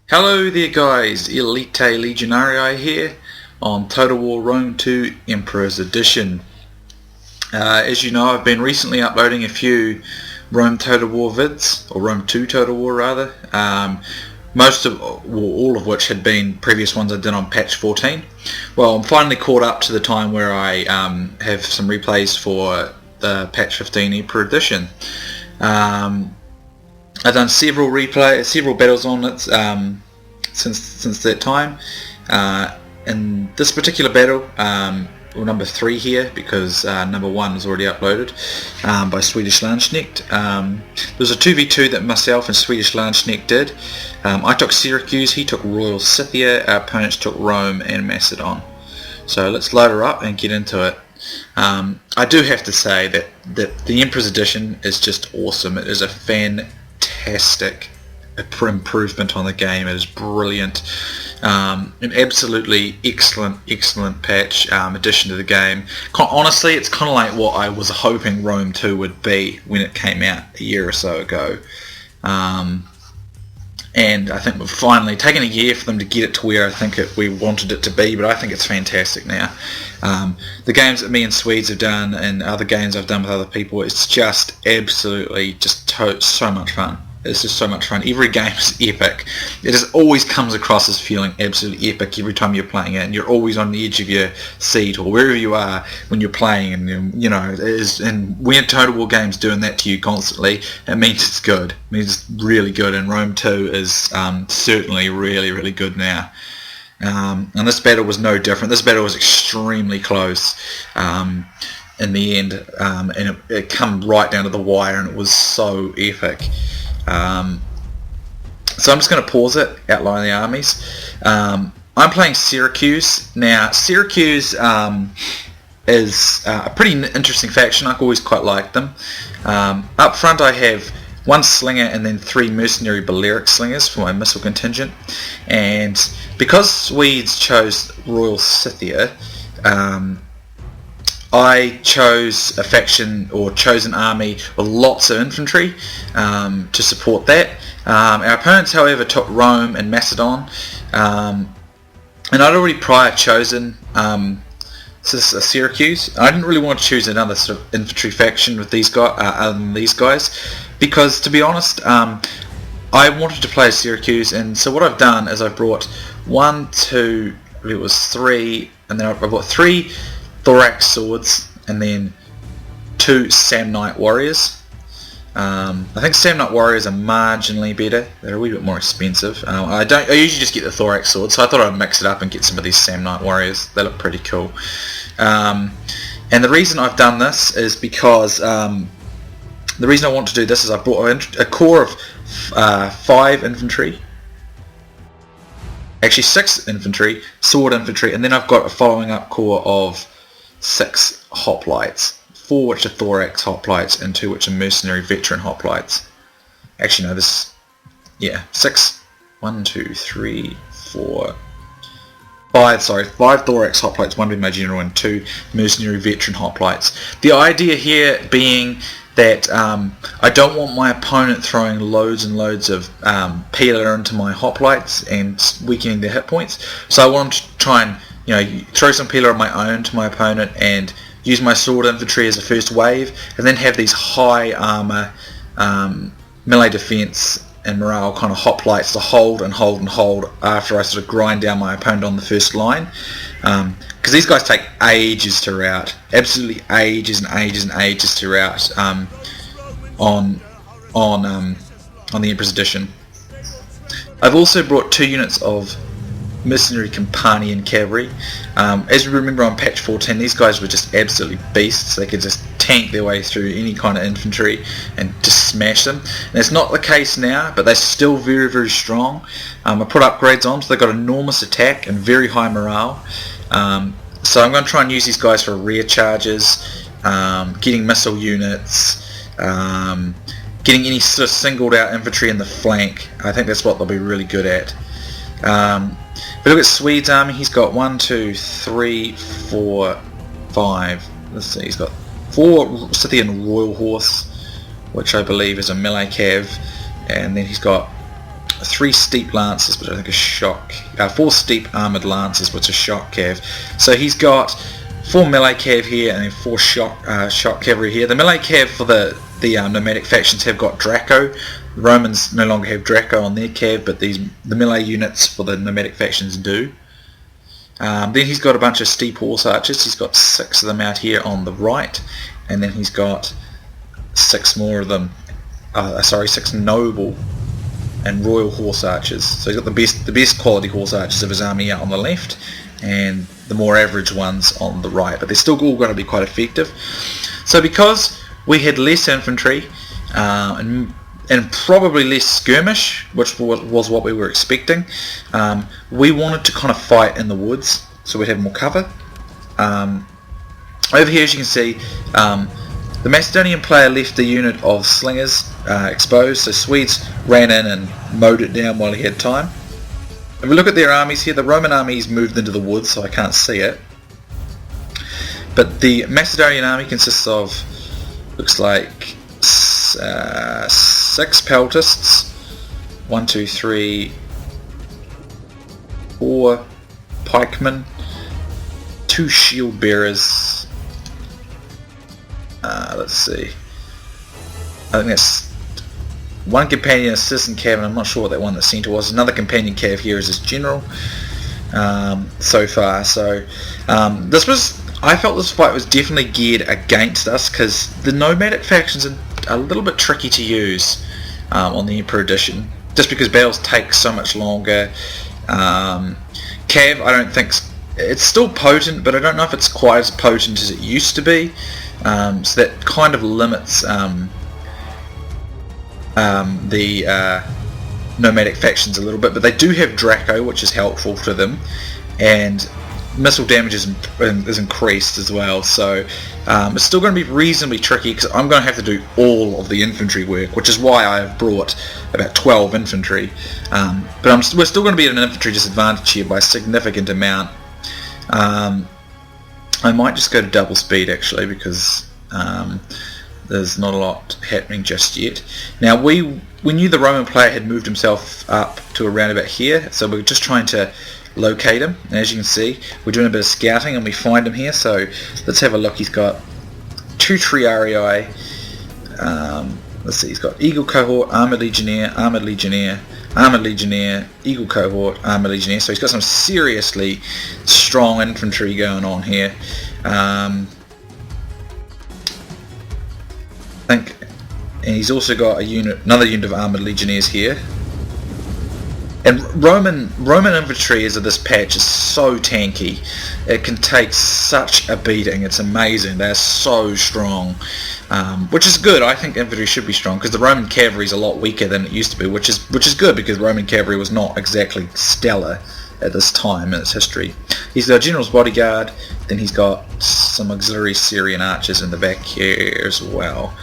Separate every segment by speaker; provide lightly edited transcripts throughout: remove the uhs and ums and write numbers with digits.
Speaker 1: Hello there guys, Elita Legionarii here on Total War Rome 2 Emperor's Edition. As you know, I've been recently uploading a few Rome Total War vids, or Rome 2 Total War rather, all of which had been previous ones I did on patch 14. Well, I'm finally caught up to the time where I have some replays for the patch 15 Emperor Edition. I've done several battles on it since that time. In this particular battle, number 3 here, because number 1 was already uploaded by SwedishLandSknekt. There was a 2v2 that myself and SwedishLandSknekt did. I took Syracuse, he took Royal Scythia, our opponents took Rome and Macedon. So let's load her up and get into it. I do have to say that the Emperor's Edition is just awesome. It is a fantastic improvement on the game. It is brilliant. An absolutely excellent patch, addition to the game. Honestly, it's kind of like what I was hoping Rome 2 would be when it came out a year or so ago. And I think we've finally taken a year for them to get it to where I think we wanted it to be, but I think it's fantastic now. The games that me and Swedes have done and other games I've done with other people, it's just absolutely so much fun. It's just so much fun. Every game is epic. It just always comes across as feeling absolutely epic every time you're playing it, and you're always on the edge of your seat or wherever you are when you're playing. And you know, and when Total War games doing that to you constantly, it means it's good. It means it's really good. And Rome 2 is certainly really good now. And this battle was no different. This battle was extremely close in the end, and it come right down to the wire, and it was so epic. So I'm just going to pause it, outline the armies. I'm playing Syracuse. Now, Syracuse is a pretty interesting faction. I've always quite liked them. Up front I have 1 slinger and then 3 mercenary Balearic slingers for my missile contingent. And because Swedes chose Royal Scythia, I chose a faction, or chose an army with lots of infantry to support that. Our opponents, however, took Rome and Macedon, and I'd already prior chosen Syracuse. I didn't really want to choose another sort of infantry faction with these guys, other than these guys, because to be honest, I wanted to play Syracuse, and so what I've done is I've brought 1, 2, it was 3, and then I've brought 3 thorax swords and then 2 Samnite warriors. I think Samnite warriors are marginally better. They're a wee bit more expensive. I usually just get the thorax swords, so I thought I'd mix it up and get some of these Samnite warriors. They look pretty cool. And the reason I've done this is because the reason I want to do this is I brought a core of 5 infantry. Actually 6 infantry, sword infantry, and then I've got a following up core of 6 hoplites, 4 which are thorax hoplites and 2 which are mercenary veteran hoplites. Actually no, 6, 1, 2, 3, 4, 5 thorax hoplites, 1 being my general and 2 mercenary veteran hoplites. The idea here being that I don't want my opponent throwing loads and loads of peeler into my hoplites and weakening their hit points, so I want to try and throw some peeler of my own to my opponent and use my sword infantry as a first wave, and then have these high armor, melee defense and morale kind of hoplites to hold after I sort of grind down my opponent on the first line. Because these guys take ages to rout, absolutely ages and ages to rout on the Emperor's Edition. I've also brought 2 units of mercenary Campanian cavalry. As we remember on patch 14, these guys were just absolutely beasts. They could just tank their way through any kind of infantry and just smash them. And it's not the case now, but they're still very strong. I put upgrades on, so they've got enormous attack and very high morale. So I'm going to try and use these guys for rear charges, getting missile units, getting any sort of singled out infantry in the flank. I think that's what they'll be really good at. But look at Swede's army. He's got 1, 2, 3, 4, 5. Let's see. He's got 4 Scythian Royal Horse, which I believe is a melee cav, and then he's got 3 steep lances, which I think is shock. 4 steep armoured lances, which is shock cav. So he's got 4 melee cav here and then 4 shock cavalry here. The melee cav for the nomadic factions have got Draco. The Romans no longer have Draco on their cav, but the melee units for the nomadic factions do. Then he's got a bunch of steep horse archers. He's got 6 of them out here on the right, and then he's got 6 more of them. 6 noble and royal horse archers. So he's got the best quality horse archers of his army out on the left, and the more average ones on the right. But they're still all going to be quite effective. So because we had less infantry and probably less skirmish, which was what we were expecting, we wanted to kind of fight in the woods, so we'd have more cover. Over here, as you can see, the Macedonian player left the unit of slingers exposed, so Swedes ran in and mowed it down while he had time. If we look at their armies here, the Roman armies moved into the woods, so I can't see it. But the Macedonian army consists of, looks like, 6 peltasts, 1, 2, 3, 4 pikemen, 2 shield bearers. Let's see. I think that's 1 companion, a citizen cav, and I'm not sure what that one in the centre was. Another companion cav here is his general. So far, so I felt this fight was definitely geared against us because the nomadic factions are a little bit tricky to use on the Emperor Edition, just because battles take so much longer. Cav, I don't think it's still potent, but I don't know if it's quite as potent as it used to be. So that kind of limits the nomadic factions a little bit, but they do have Draco, which is helpful for them, and missile damage is increased as well, so it's still going to be reasonably tricky because I'm going to have to do all of the infantry work, which is why I have brought about 12 infantry, but we're still going to be at an infantry disadvantage here by a significant amount. I might just go to double speed actually, because there's not a lot happening just yet. Now we knew the Roman player had moved himself up to around about here, so we're just trying to locate him, and as you can see we're doing a bit of scouting and we find him here. So let's have a look. He's got 2 Triarii, let's see, he's got Eagle Cohort, Armoured Legionnaire, Armoured Legionnaire, Armoured Legionnaire, Eagle Cohort, Armoured Legionnaire, so he's got some seriously strong infantry going on here. I think, and he's also got another unit of Armoured Legionnaires here. And Roman infantry as of this patch is so tanky. It can take such a beating. It's amazing. They're so strong, which is good. I think infantry should be strong because the Roman cavalry is a lot weaker than it used to be, which is good because Roman cavalry was not exactly stellar at this time in its history. He's got a general's bodyguard. Then he's got some auxiliary Syrian archers in the back here as well.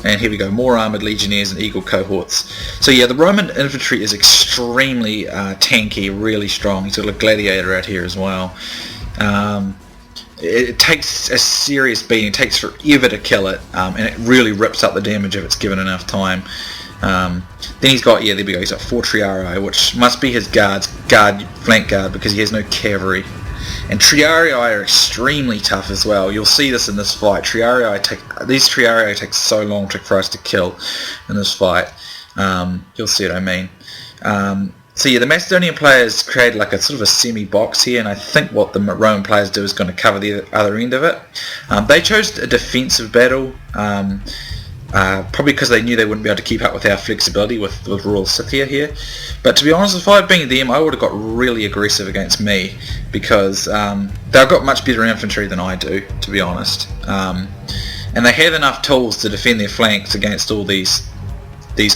Speaker 1: And here we go, more Armoured Legionnaires and Eagle Cohorts. So yeah, the Roman infantry is extremely tanky, really strong. He's got a gladiator out here as well. It takes a serious beating. It takes forever to kill it, and it really rips up the damage if it's given enough time. Then he's got, yeah, there we go, he's got 4 Triarii, which must be his flank guard, because he has no cavalry. And Triarii are extremely tough as well. You'll see this in this fight. These Triarii take so long for us to kill in this fight. You'll see what I mean. So yeah, the Macedonian players created like a sort of a semi-box here, and I think what the Roman players do is going to cover the other end of it. They chose a defensive battle, probably because they knew they wouldn't be able to keep up with our flexibility with Royal Scythia here. But to be honest, if I had been them, I would have got really aggressive against me, because they've got much better infantry than I do, to be honest. And they have enough tools to defend their flanks against all these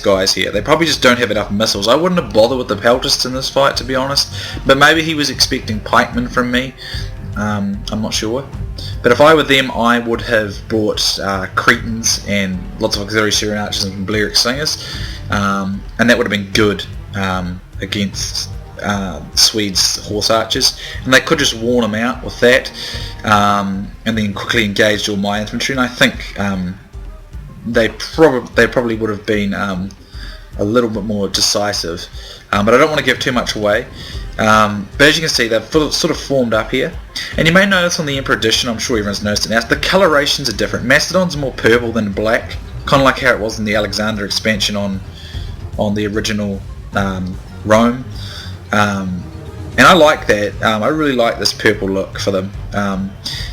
Speaker 1: guys here. They probably just don't have enough missiles. I wouldn't have bothered with the peltasts in this fight, to be honest, but maybe he was expecting pikemen from me. I'm not sure. But if I were them, I would have brought Cretans and lots of auxiliary Syrian archers and Balearic slingers, and that would have been good against Swedes' horse archers, and they could just worn them out with that, and then quickly engaged all my infantry. And I think they probably would have been a a little bit more decisive, but I don't want to give too much away. But as you can see, they've sort of formed up here, and you may notice on the Emperor edition, I'm sure everyone's noticed it now, the colorations are different. Macedon's more purple than black, kind of like how it was in the Alexander expansion on the original Rome, and I like that. I really like this purple look for them.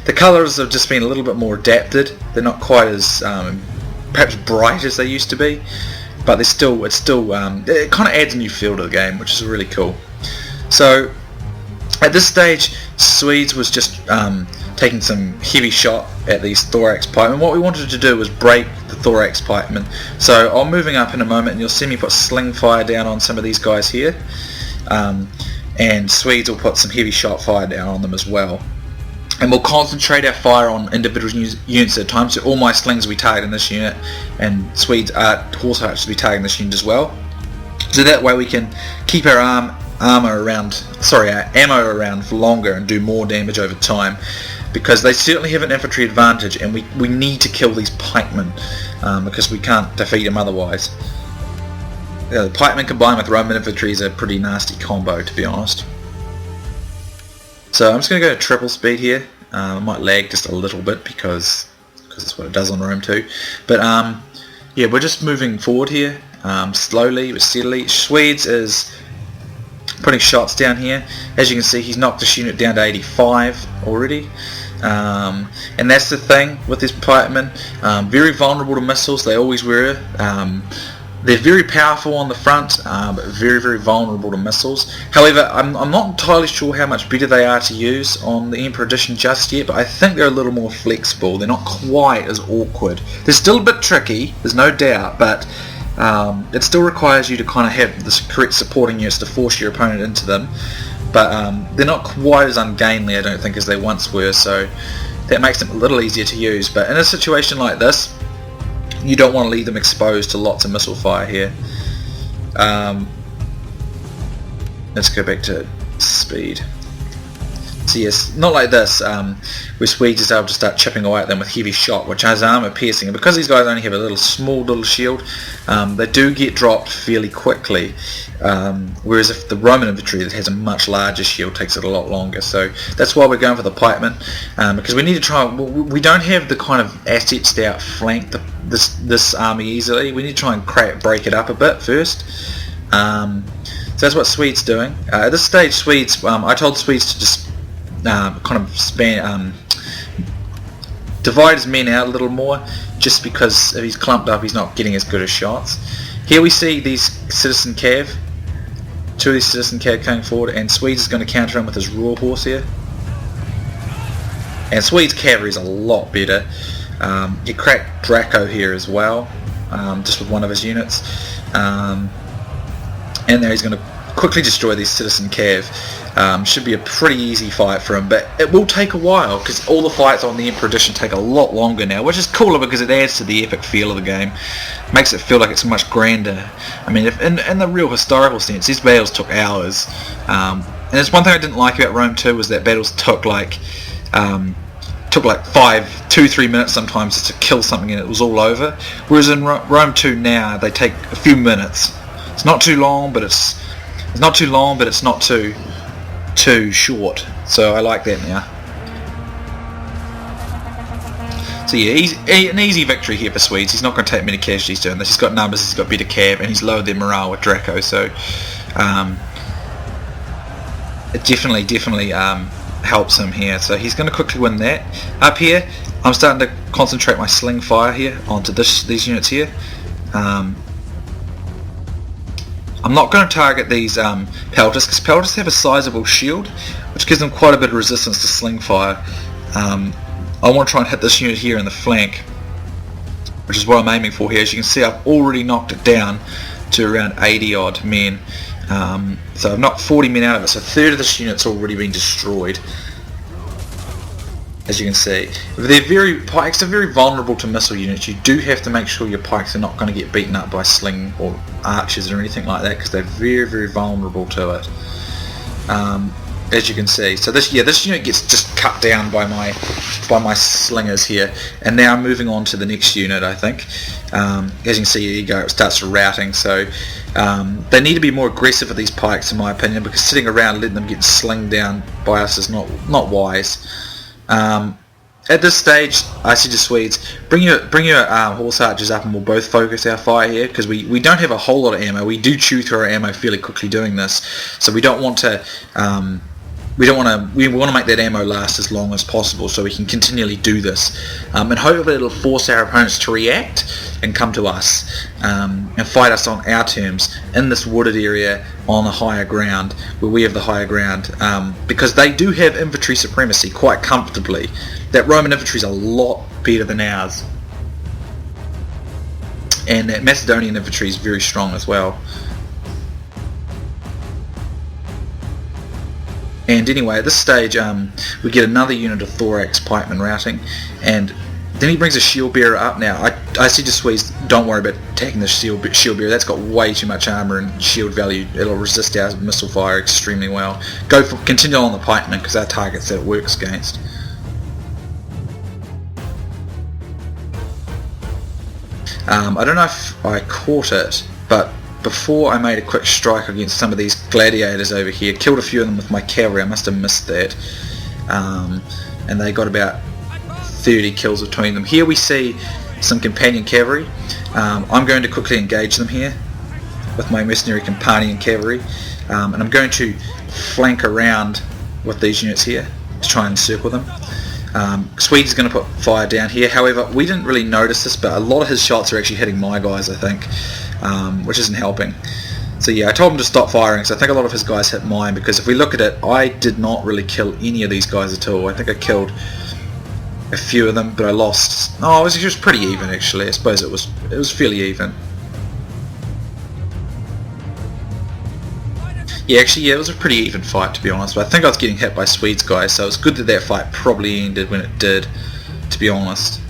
Speaker 1: The colours have just been a little bit more adapted. They're not quite as perhaps bright as they used to be, but it kind of adds a new feel to the game, which is really cool. So at this stage, Swedes was just taking some heavy shot at these thorax pikemen. What we wanted to do was break the thorax pikemen. So I'm moving up in a moment, and you'll see me put sling fire down on some of these guys here, and Swedes will put some heavy shot fire down on them as well. And we'll concentrate our fire on individual units at a time. So all my slings will be targeting this unit, and Swedes' horse archers will be targeting this unit as well. So that way we can keep our ammo around for longer and do more damage over time, because they certainly have an infantry advantage, and we need to kill these pikemen because we can't defeat them otherwise. The pikemen combined with Roman infantry is a pretty nasty combo, to be honest. So I'm just going to go to triple speed here. I might lag just a little bit because that's what it does on Rome 2. But yeah, we're just moving forward here, slowly but steadily. Swedes is putting shots down here. As you can see, he's knocked this unit down to 85 already. And that's the thing with these pikemen. Very vulnerable to missiles. They always were. They're very powerful on the front, but very, very vulnerable to missiles. However, I'm not entirely sure how much better they are to use on the Emperor Edition just yet, but I think they're a little more flexible. They're not quite as awkward. They're still a bit tricky, there's no doubt, but it still requires you to kind of have the correct supporting units to force your opponent into them. But they're not quite as ungainly, I don't think, as they once were, so that makes them a little easier to use. But in a situation like this, you don't want to leave them exposed to lots of missile fire here. Let's go back to speed. So yes, not like this, where Swedes is able to start chipping away at them with heavy shot, which has armor piercing. And because these guys only have a small little shield, they do get dropped fairly quickly. Whereas if the Roman infantry that has a much larger shield takes it a lot longer. So that's why we're going for the pikemen, because we need to try. We don't have the kind of assets to outflank this army easily. We need to try and break it up a bit first. So that's what Swedes doing. At this stage, Swedes, I told Swedes to just kind of divide his men out a little more, just because if he's clumped up, he's not getting as good as shots. Here we see these citizen cav, two of these citizen cav coming forward, and Swedes is going to counter him with his raw horse here. And Swedes' cavalry is a lot better. He cracked Draco here as well, just with one of his units. And there he's going to quickly destroy these citizen cav. Should be a pretty easy fight for him, but it will take a while because all the fights on the Emperor Edition take a lot longer now, which is cooler because it adds to the epic feel of the game. Makes it feel like it's much grander. I mean, if in the real historical sense, these battles took hours. And it's one thing I didn't like about Rome 2 was that battles took like 2-3 minutes sometimes just to kill something and it was all over. Whereas in Rome 2 now, they take a few minutes. It's not too long, but it's not too short, so I like that now. So yeah, an easy victory here for Swedes. He's not going to take many casualties doing this. He's got numbers, he's got better cav, and he's lowered their morale with Draco, so it definitely helps him here. So he's going to quickly win that. Up here, I'm starting to concentrate my sling fire here onto these units here. I'm not going to target these pelters because pelters have a sizable shield, which gives them quite a bit of resistance to sling fire. I want to try and hit this unit here in the flank, which is what I'm aiming for here. As you can see, I've already knocked it down to around 80 odd men. So I've knocked 40 men out of it, so a third of this unit's already been destroyed. As you can see, pikes are very vulnerable to missile units. You do have to make sure your pikes are not going to get beaten up by sling or archers or anything like that, because they're very, very vulnerable to it. as you can see. So this unit gets just cut down by my slingers here, and now I'm moving on to the next unit. I think, as you can see, here you go, it starts routing. So they need to be more aggressive with these pikes, in my opinion, because sitting around letting them get slinged down by us is not wise. At this stage, I suggest Swedes, bring your horse archers up, and we'll both focus our fire here, because we don't have a whole lot of ammo. We do chew through our ammo fairly quickly doing this, so we don't want to. We want to make that ammo last as long as possible, so we can continually do this, and hopefully it'll force our opponents to react and come to us and fight us on our terms in this wooded area on the higher ground, where we have the higher ground, because they do have infantry supremacy quite comfortably. That Roman infantry is a lot better than ours, and that Macedonian infantry is very strong as well. And anyway, at this stage, we get another unit of thorax pikemen routing, and then he brings a shield bearer up. Now, I suggest Swedes don't worry about attacking the shield bearer. That's got way too much armor and shield value. It'll resist our missile fire extremely well. Continue on the pikemen, because our targets that it works against. I don't know if I caught it, but before I made a quick strike against some of these gladiators over here, killed a few of them with my cavalry. I must have missed that, and they got about 30 kills between them. Here we see some companion cavalry. I'm going to quickly engage them here with my mercenary companion cavalry, and I'm going to flank around with these units here to try and encircle them. Swedes is going to put fire down here. However, we didn't really notice this, but a lot of his shots are actually hitting my guys, I think, which isn't helping. So yeah, I told him to stop firing, so I think a lot of his guys hit mine, because if we look at it, I did not really kill any of these guys at all. I think I killed a few of them, but I lost. Oh, it was just pretty even, actually. I suppose it was fairly even. Yeah, actually, it was a pretty even fight, to be honest, but I think I was getting hit by Swedes guys, so it's good that that fight probably ended when it did, to be honest.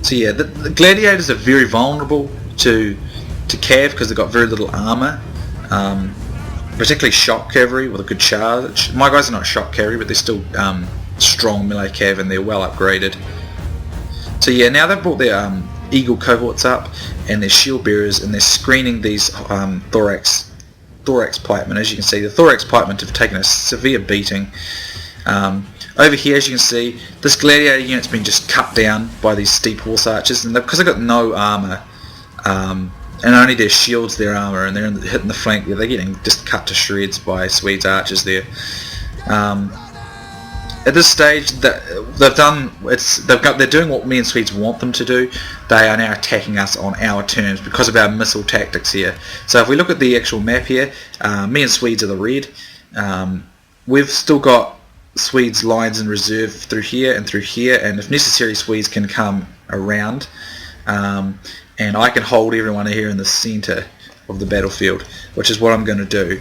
Speaker 1: So yeah, the gladiators are very vulnerable to cav, because they've got very little armor, particularly shock cavalry with a good charge. My guys are not shock cavalry, but they're still strong melee cav, and they're well upgraded. So yeah, now they've brought their eagle cohorts up and their shield bearers, and they're screening these thorax pikemen. As you can see, the thorax pikemen have taken a severe beating. Over here, as you can see, this gladiator unit's been just cut down by these steep horse archers, and because they've got no armor, and only their shields, their armor, and they're hitting the flank, they're getting just cut to shreds by Swedes archers there. At this stage, they're doing what me and Swedes want them to do. They are now attacking us on our terms because of our missile tactics here. So if we look at the actual map here, me and Swedes are the red. We've still got Swedes lines in reserve through here, and if necessary, Swedes can come around, and I can hold everyone here in the centre of the battlefield, which is what I'm going to do.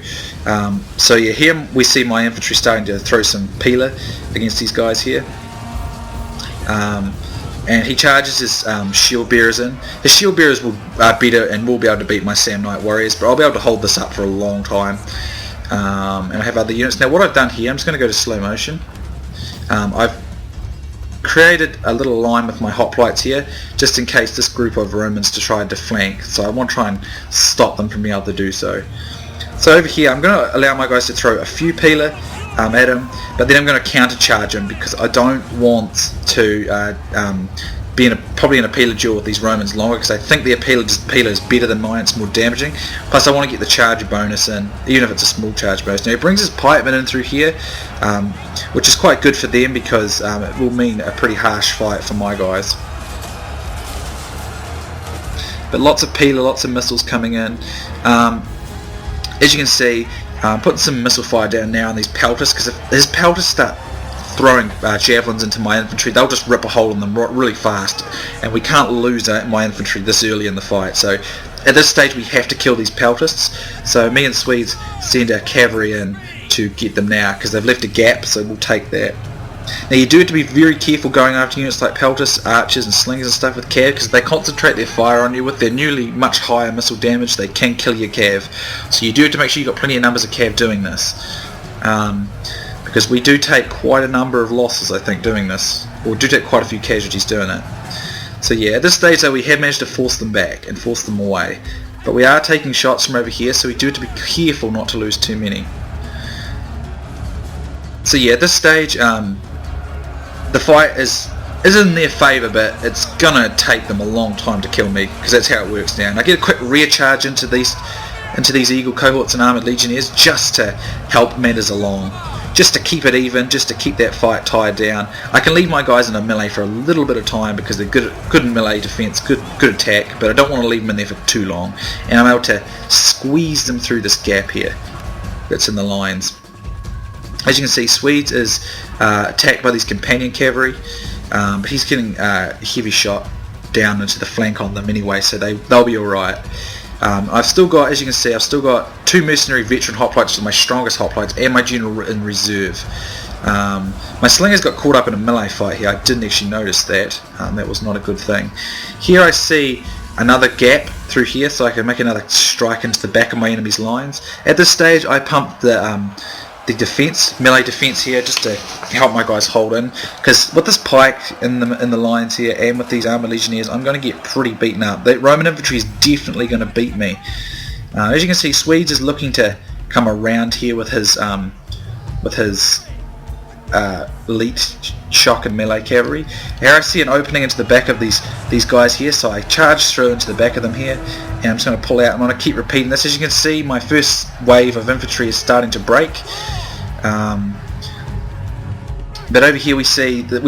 Speaker 1: So yeah, here we see my infantry starting to throw some peeler against these guys here, and he charges his shield bearers in. His shield bearers will better and will be able to beat my Sam Knight warriors, but I'll be able to hold this up for a long time. And I have other units. Now what I've done here, I'm just going to go to slow motion. I've created a little line with my hoplites here, just in case this group of Romans tried to flank, so I want to try and stop them from being able to do so. So over here I'm going to allow my guys to throw a few peeler at him, but then I'm going to counter-charge him, because I don't want to be probably in a peeler duel with these Romans longer, because I think their peeler is better than mine, it's more damaging. Plus I want to get the charge bonus in, even if it's a small charge bonus. Now he brings his pikemen in through here, which is quite good for them, because it will mean a pretty harsh fight for my guys. But lots of peeler, lots of missiles coming in. As you can see, putting some missile fire down now on these pelters, because if his pelters start throwing javelins into my infantry, they'll just rip a hole in them really fast, and we can't lose my infantry this early in the fight. So at this stage we have to kill these peltists, so me and Swedes send our cavalry in to get them now, because they've left a gap, so we'll take that. Now you do have to be very careful going after units like pelters, archers and slingers and stuff with cav, because they concentrate their fire on you. With their newly much higher missile damage, they can kill your cav. So you do have to make sure you've got plenty of numbers of cav doing this. Because we do take quite a number of losses, I think, doing this. Or do take quite a few casualties doing it. So yeah, at this stage though we have managed to force them back and force them away. But we are taking shots from over here, so we do have to be careful not to lose too many. So yeah, at this stage, the fight is in their favour, but it's gonna take them a long time to kill me, because that's how it works now. And I get a quick rear charge into these Eagle cohorts and Armoured Legionnaires just to help matters along, just to keep it even, just to keep that fight tied down. I can leave my guys in a melee for a little bit of time because they're good in melee defence, good attack, but I don't want to leave them in there for too long. And I'm able to squeeze them through this gap here that's in the lines. As you can see, Swedes is attacked by these companion cavalry, but he's getting heavy shot down into the flank on them anyway, so they'll be alright. I've still got, as you can see, I've still got 2 mercenary veteran hoplites, which are my strongest hoplites, and my general in reserve. My slingers got caught up in a melee fight here. I didn't actually notice that. That was not a good thing. Here I see another gap through here, so I can make another strike into the back of my enemy's lines. At this stage, I pumped the defense, melee defense here, just to help my guys hold in, because with this pike in the lines here and with these Armoured Legionnaires, I'm going to get pretty beaten up. The Roman infantry is definitely going to beat me. As you can see, Swedes is looking to come around here with his elite shock and melee cavalry. Here I see an opening into the back of these guys here, so I charge through into the back of them here, and I'm just going to pull out. I'm going to keep repeating this. As you can see, my first wave of infantry is starting to break. But over here we see that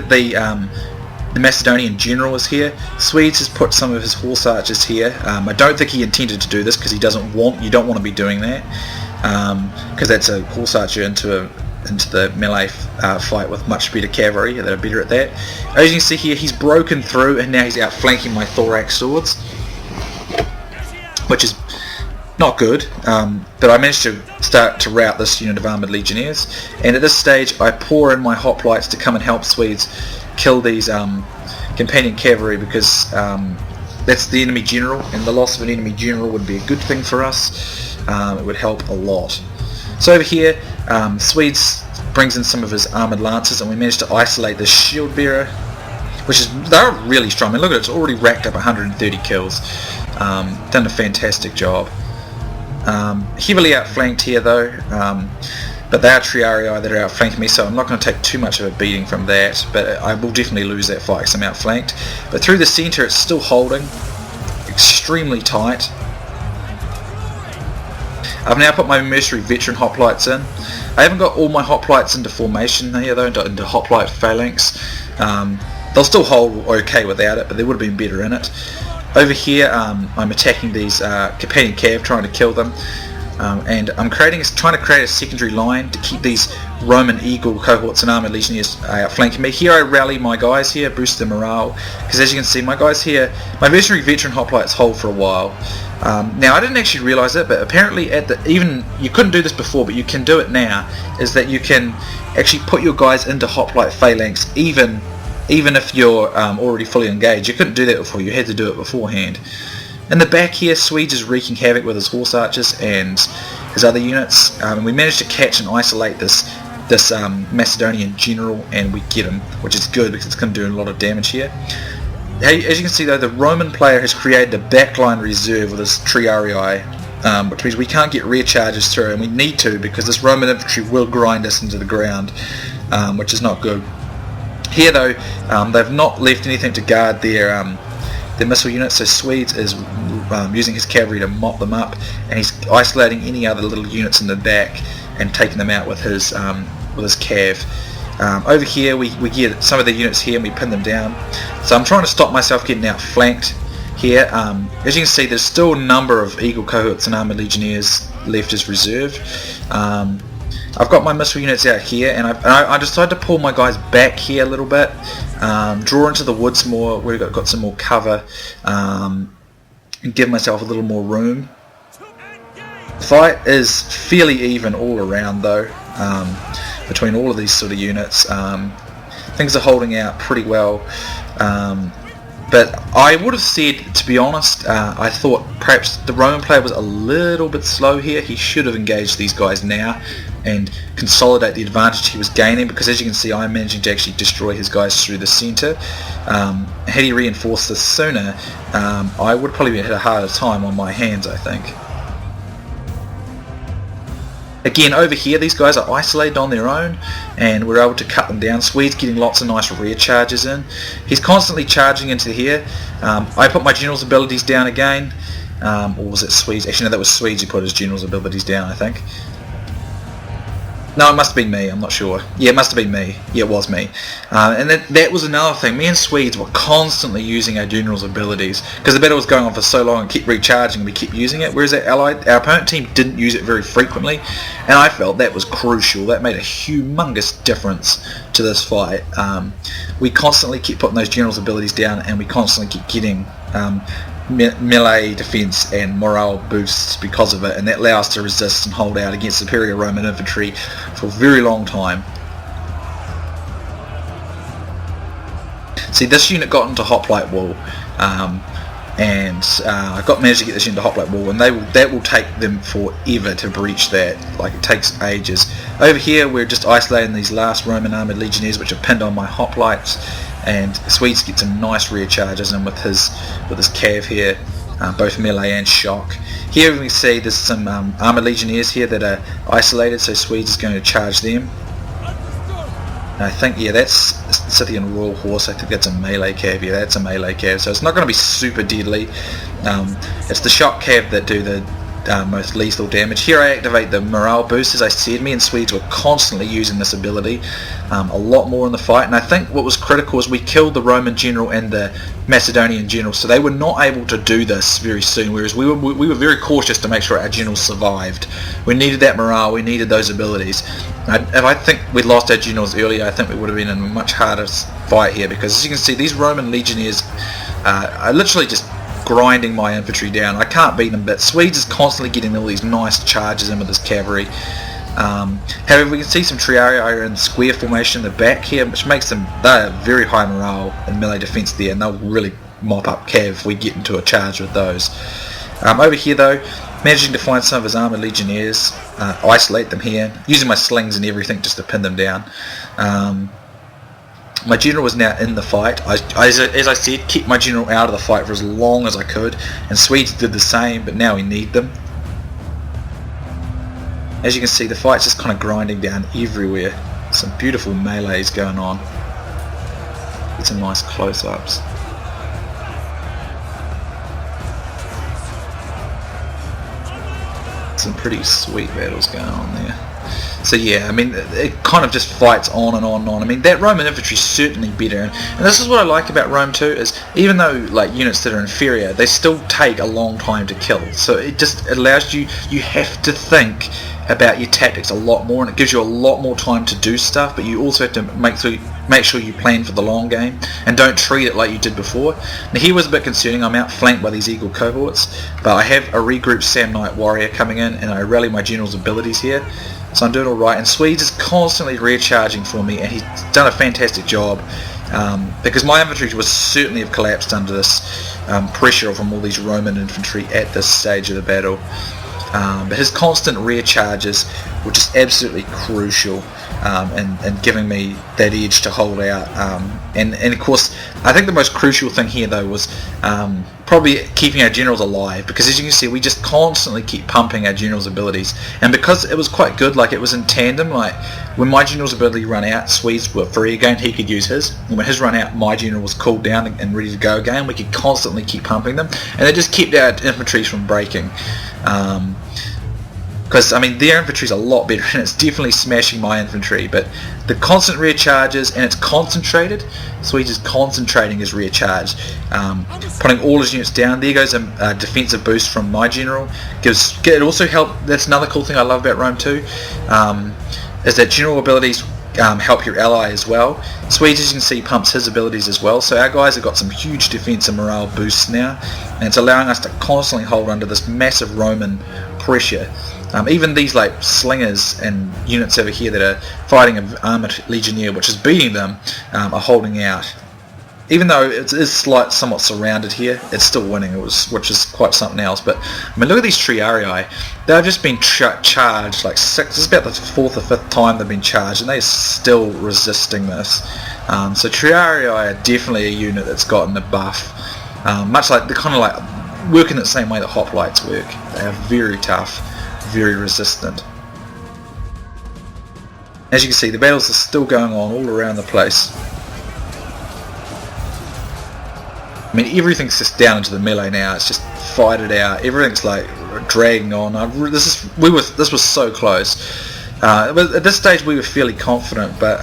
Speaker 1: the Macedonian general is here. Swedes has put some of his horse archers here. I don't think he intended to do this because you don't want to be doing that, because that's a horse archer into the melee fight with much better cavalry that are better at that. As you can see here, he's broken through and now he's outflanking my thorax swords, which is not good, but I managed to start to rout this unit of Armoured Legionnaires, and at this stage I pour in my hoplites to come and help Swedes kill these companion cavalry, because that's the enemy general, and the loss of an enemy general would be a good thing for us. It would help a lot. So over here, Swedes brings in some of his armoured lancers, and we managed to isolate this shield bearer, which is, they're really strong. I mean, look at it, it's already racked up 130 kills. Done a fantastic job. Heavily outflanked here though, but they are Triarii that are outflanking me, so I'm not going to take too much of a beating from that, but I will definitely lose that fight because I'm outflanked. But through the centre it's still holding, extremely tight. I've now put my mercenary veteran hoplites in. I haven't got all my hoplites into formation here though, into hoplite phalanx. They'll still hold okay without it, but they would have been better in it. Over here I'm attacking these companion cav, trying to kill them, and I'm trying to create a secondary line to keep these Roman Eagle cohorts and Armoured Legionnaires outflanking me. Here I rally my guys here, boost their morale, because as you can see, my guys here, my mercenary veteran hoplites hold for a while. Now I didn't actually realise it, but apparently you couldn't do this before, but you can do it now, is that you can actually put your guys into hoplite phalanx even if you're already fully engaged. You couldn't do that before, you had to do it beforehand. In the back here, Swedes is wreaking havoc with his horse archers and his other units. We managed to catch and isolate this Macedonian general, and we get him, which is good because it's going to do a lot of damage here. As you can see though, the Roman player has created a backline reserve with his Triarii, which means we can't get rear charges through, and we need to, because this Roman infantry will grind us into the ground, which is not good. Here though, they've not left anything to guard their missile units, so Swedes is using his cavalry to mop them up, and he's isolating any other little units in the back and taking them out with his cav. Over here we get some of the units here and we pin them down. So I'm trying to stop myself getting outflanked here. As you can see, there's still a number of Eagle cohorts and Armoured Legionnaires left as reserve. I've got my missile units out here, and I decided to pull my guys back here a little bit, draw into the woods more, where we've got some more cover, and give myself a little more room. The fight is fairly even all around though. between all of these sort of units. Things are holding out pretty well. But I would have said, to be honest, I thought perhaps the Roman player was a little bit slow here. He should have engaged these guys now and consolidate the advantage he was gaining, because as you can see, I'm managing to actually destroy his guys through the centre. Had he reinforced this sooner, I would probably have had a harder time on my hands, I think. Again, over here, these guys are isolated on their own, and we're able to cut them down. Swede's getting lots of nice rear charges in. He's constantly charging into here. I put my general's abilities down again. Or was it Swedes? Actually, no, that was Swedes who put his general's abilities down, I think. No, it must have been me, I'm not sure. Yeah, it must have been me. Yeah, it was me. And that was another thing. Me and Swedes were constantly using our general's abilities, because the battle was going on for so long and kept recharging and we kept using it, whereas our opponent team didn't use it very frequently, and I felt that was crucial. That made a humongous difference to this fight. We constantly keep putting those general's abilities down, and we constantly keep getting melee defense and morale boosts because of it, and that allows us to resist and hold out against superior Roman infantry for a very long time. See, this unit got into hoplite wall, and I managed to get this into hoplite wall, and that will take them forever to breach that. Like, it takes ages. Over here, we're just isolating these last Roman armoured legionnaires, which are pinned on my hoplites. And Swedes get some nice rear charges in with his cav here, both melee and shock. Here we can see there's some armoured legionnaires here that are isolated, so Swedes is going to charge them. And I think, yeah, that's Scythian Royal Horse. I think that's a melee cav. Yeah, that's a melee cav, so it's not going to be super deadly. It's the shock cav that do the most lethal damage. Here I activate the morale boost. As I said, me and Swedes were constantly using this ability a lot more in the fight, and I think what was critical is we killed the Roman general and the Macedonian general, so they were not able to do this very soon, whereas we were very cautious to make sure our generals survived. We needed that morale, we needed those abilities. If I think we'd lost our generals earlier, I think we would have been in a much harder fight here, because as you can see, these Roman legionnaires are literally just grinding my infantry down. I can't beat them, but Swedes is constantly getting all these nice charges in with his cavalry. However, we can see some Triarii are in square formation in the back here, which makes them, they're very high morale and melee defense there, and they'll really mop up cav if we get into a charge with those. Over here though, managing to find some of his armoured legionnaires, isolate them here, using my slings and everything just to pin them down. My general was now in the fight. As I said, kept my general out of the fight for as long as I could, and Swedes did the same, but now we need them. As you can see, the fight's just kind of grinding down everywhere. Some beautiful melees going on. Get some nice close-ups. Some pretty sweet battles going on there. So yeah, I mean, it kind of just fights on and on and on. I mean, that Roman infantry is certainly better, and this is what I like about Rome too, is even though like units that are inferior, they still take a long time to kill. So it just allows you have to think about your tactics a lot more, and it gives you a lot more time to do stuff, but you also have to make sure you plan for the long game and don't treat it like you did before. Now here was a bit concerning. I'm outflanked by these eagle cohorts, but I have a regrouped Sam Knight warrior coming in, and I rally my general's abilities here. So I'm doing alright, and Swedes is constantly rear charging for me, and he's done a fantastic job, because my infantry would certainly have collapsed under this pressure from all these Roman infantry at this stage of the battle. But his constant rear charges were just absolutely crucial in giving me that edge to hold out. And of course, I think the most crucial thing here though was probably keeping our generals alive, because as you can see, we just constantly keep pumping our generals' abilities, and because it was quite good, like it was in tandem, like when my general's ability run out, Swedes were free again, he could use his, and when his run out, my general was cooled down and ready to go again. We could constantly keep pumping them, and it just kept our infantry from breaking. Because I mean, their infantry's a lot better, and it's definitely smashing my infantry, but the constant rear charges, and it's concentrated. Swedes is concentrating his rear charge, putting all his units down. There goes a defensive boost from my general. It also help. That's another cool thing I love about Rome too, is that general abilities help your ally as well. Swedes, as you can see, pumps his abilities as well, so our guys have got some huge defense and morale boosts now, and it's allowing us to constantly hold under this massive Roman pressure. Even these like slingers and units over here that are fighting an armoured legionnaire which is beating them are holding out. Even though it is somewhat surrounded here, it's still winning, which is quite something else. But I mean, look at these Triarii. They've just been charged like six. This is about the 4th or 5th time they've been charged, and they're still resisting this. So Triarii are definitely a unit that's gotten a buff. Much like they're kind of like working the same way that hoplites work. They are very tough, very resistant. As you can see, the battles are still going on all around the place. I mean, everything's just down into the melee now. It's just fight it out. Everything's like dragging on. This was so close. At this stage, we were fairly confident, but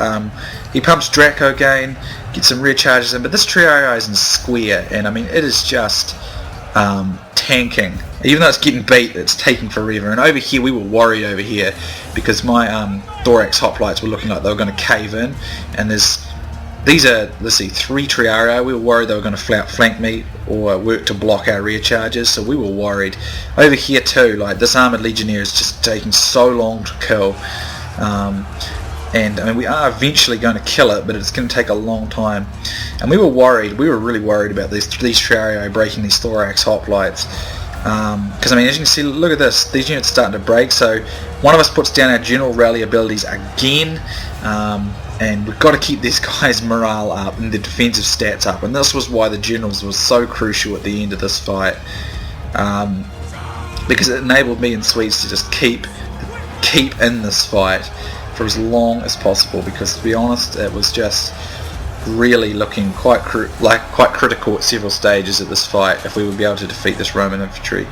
Speaker 1: he pumps Draco again, gets some rear charges in. But this Triarii is in square, and I mean, it is just tanking. Even though it's getting beat, it's taking forever. And over here, we were worried over here because my Thorax hoplites were looking like they were going to cave in, and these are, let's see, 3 Triarii. We were worried they were going to flank me or work to block our rear charges, so we were worried. Over here too, like this armoured legionnaire is just taking so long to kill. And I mean, we are eventually going to kill it, but it's going to take a long time. And we were worried. We were really worried about these Triarii breaking these Thorax hoplites. Because I mean, as you can see, look at this. These units are starting to break. So one of us puts down our general rally abilities again. And we've got to keep these guys' morale up and their defensive stats up, and this was why the generals was so crucial at the end of this fight, because it enabled me and Swedes to just keep in this fight for as long as possible, because to be honest, it was just really looking quite critical at several stages of this fight if we would be able to defeat this Roman infantry.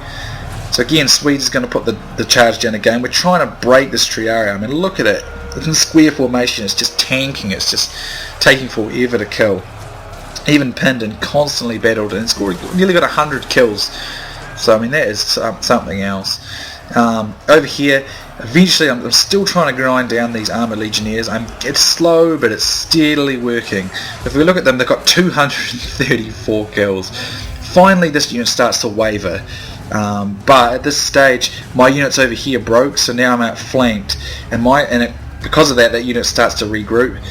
Speaker 1: So again, Swedes is going to put the charge down again. We're trying to break this Triarii. I mean, look at it. It's in square formation. It's just tanking. It's just taking forever to kill. Even pinned and constantly battled and scored. Nearly got 100 kills. So I mean, that is something else. Over here, eventually, I'm still trying to grind down these armoured legionnaires. It's slow, but it's steadily working. If we look at them, they've got 234 kills. Finally, this unit starts to waver. But at this stage, my units over here broke, so now I'm outflanked, and because of that unit starts to regroup,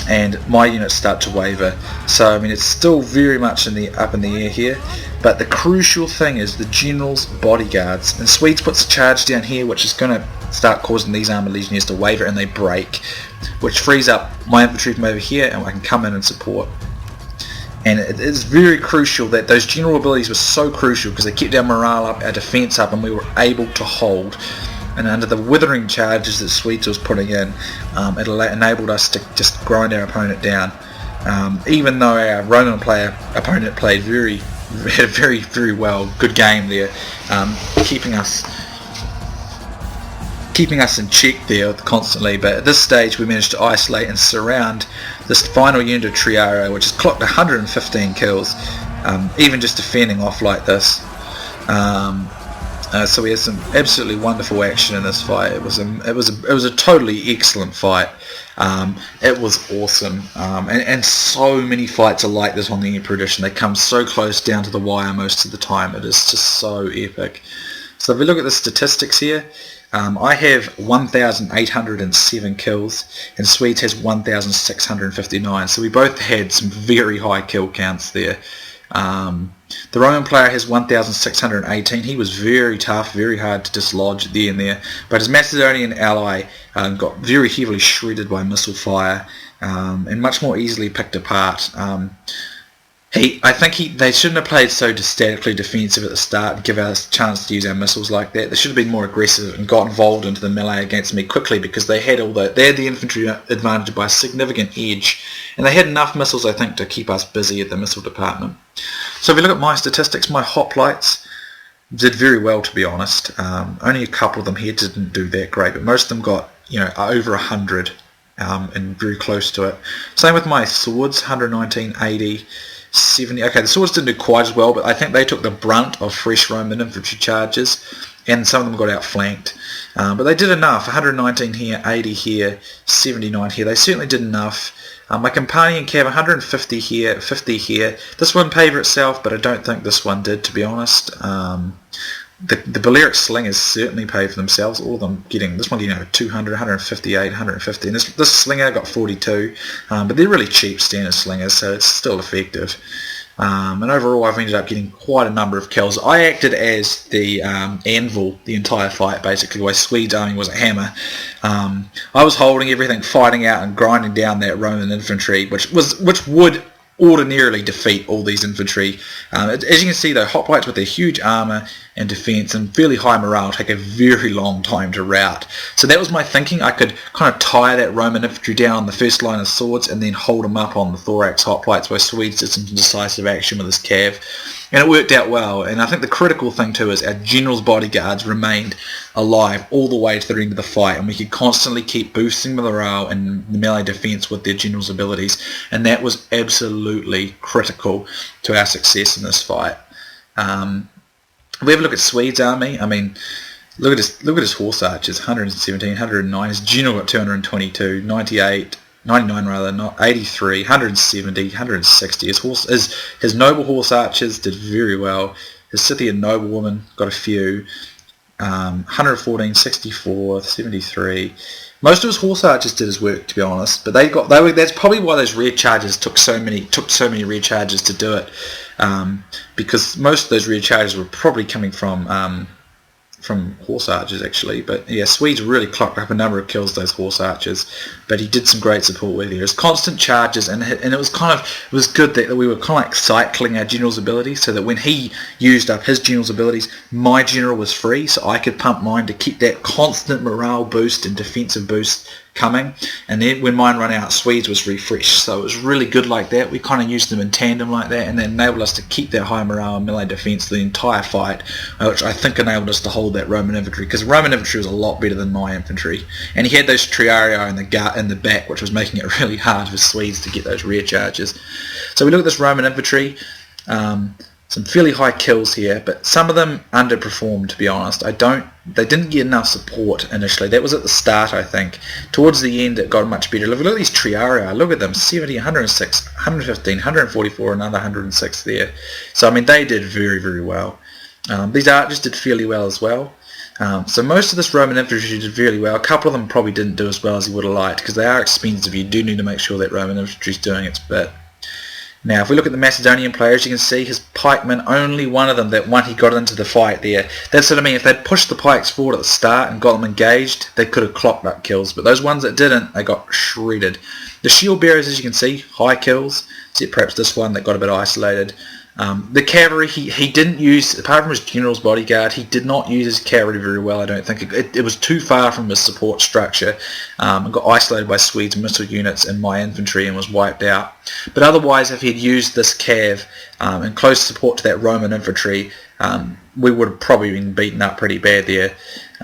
Speaker 1: and my units start to waver. So I mean, it's still very much up in the air here. But the crucial thing is the general's bodyguards, and Swedes puts a charge down here, which is going to start causing these armoured legionnaires to waver, and they break, which frees up my infantry from over here, and I can come in and support. And it is very crucial that those general abilities were so crucial because they kept our morale up, our defence up, and we were able to hold. And under the withering charges that Swedes was putting in, it enabled us to just grind our opponent down. Even though our Roman opponent played very, very well, good game there, keeping us in check there constantly. But at this stage, we managed to isolate and surround this final unit of Triarii, which has clocked 115 kills, even just defending off like this. So we had some absolutely wonderful action in this fight. It was a totally excellent fight. It was awesome, and so many fights are like this on the Emperor Edition. They come so close down to the wire most of the time. It is just so epic. So if we look at the statistics here, I have 1,807 kills, and Swedes has 1,659. So we both had some very high kill counts there. The Roman player has 1,618. He was very tough, very hard to dislodge at the end there. But his Macedonian ally got very heavily shredded by missile fire, and much more easily picked apart. I think they shouldn't have played so statically defensive at the start and give us a chance to use our missiles like that. They should have been more aggressive and got involved into the melee against me quickly, because they had the infantry advantage by a significant edge, and they had enough missiles, I think, to keep us busy at the missile department. So if you look at my statistics, my hoplites did very well, to be honest. Only a couple of them here didn't do that great, but most of them got over 100 and very close to it. Same with my swords, 119, 80. 70. Okay, the swords didn't do quite as well, but I think they took the brunt of fresh Roman infantry charges, and some of them got outflanked. But they did enough. 119 here, 80 here, 79 here. They certainly did enough. My companion cav, 150 here, 50 here. This one paid for itself, but I don't think this one did, to be honest. the Balearic slingers certainly pay for themselves. All of them getting, this one getting over 200, 158, 150, and this slinger got 42, but they're really cheap standard slingers, so it's still effective. And overall I've ended up getting quite a number of kills. I acted as the anvil the entire fight, basically, while Swede's army was a hammer. I was holding everything, fighting out and grinding down that Roman infantry, which would ordinarily defeat all these infantry. As you can see though, hoplites with their huge armour and defence and fairly high morale take a very long time to rout. So that was my thinking. I could kind of tie that Roman infantry down on the first line of swords and then hold them up on the thorax hoplites where Swedes did some decisive action with his cav. And it worked out well. And I think the critical thing too is our general's bodyguards remained alive all the way to the end of the fight, and we could constantly keep boosting morale and the melee defence with their general's abilities, and that was absolutely critical to our success in this fight. If we have a look at Swede's army, I mean, look at his horse archers, 117, 109, his general got 222, 98, 99 rather, not 83, 170, 160. His noble horse archers did very well. His Scythian noblewoman got a few, 114, 64, 73. Most of his horse archers did his work, to be honest, but that's probably why those rear charges took so many rear charges to do it, because most of those rear charges were probably coming from horse archers actually. But yeah, Swedes really clocked up a number of kills, those horse archers, but he did some great support with it. It was constant charges, and it was good that we were kind of like cycling our general's abilities, so that when he used up his general's abilities, my general was free, so I could pump mine to keep that constant morale boost and defensive boost coming, and then when mine run out, Swedes was refreshed. So it was really good like that. We kind of used them in tandem like that, and that enabled us to keep that high morale and melee defense the entire fight, which I think enabled us to hold that Roman infantry, because Roman infantry was a lot better than my infantry, and he had those triarii in the back, which was making it really hard for Swedes to get those rear charges. So we look at this Roman infantry, some fairly high kills here, but some of them underperformed, to be honest. They didn't get enough support initially. That was at the start, I think. Towards the end it got much better. Look at these triarii, look at them, 70, 106, 115, 144, another 106 there. So I mean, they did very, very well. These archers did fairly well as well. So most of this Roman infantry did fairly well. A couple of them probably didn't do as well as you would have liked, because they are expensive. You do need to make sure that Roman infantry is doing its bit. Now, if we look at the Macedonian players, you can see his pikemen, only one of them, that one he got into the fight there. That's what I mean. If they'd pushed the pikes forward at the start and got them engaged, they could have clocked up kills. But those ones that didn't, they got shredded. The shield bearers, as you can see, high kills, except perhaps this one that got a bit isolated. The cavalry, he didn't use, apart from his general's bodyguard, he did not use his cavalry very well, I don't think. It was too far from his support structure, and got isolated by Swedes' missile units and my infantry and was wiped out. But otherwise, if he had used this cav in close support to that Roman infantry, we would have probably been beaten up pretty bad there.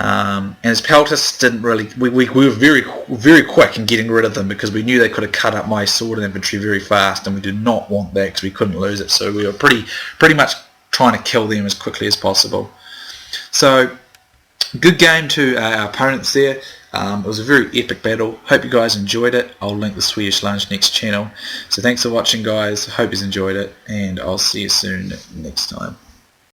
Speaker 1: And his peltasts didn't really, we were very, very quick in getting rid of them, because we knew they could have cut up my sword infantry very fast, and we did not want that because we couldn't lose it. So we were pretty much trying to kill them as quickly as possible. So good game to our opponents there. It was a very epic battle. Hope you guys enjoyed it. I'll link the Swedish Landsknekt channel. So thanks for watching, guys. Hope you enjoyed it, and I'll see you soon next time.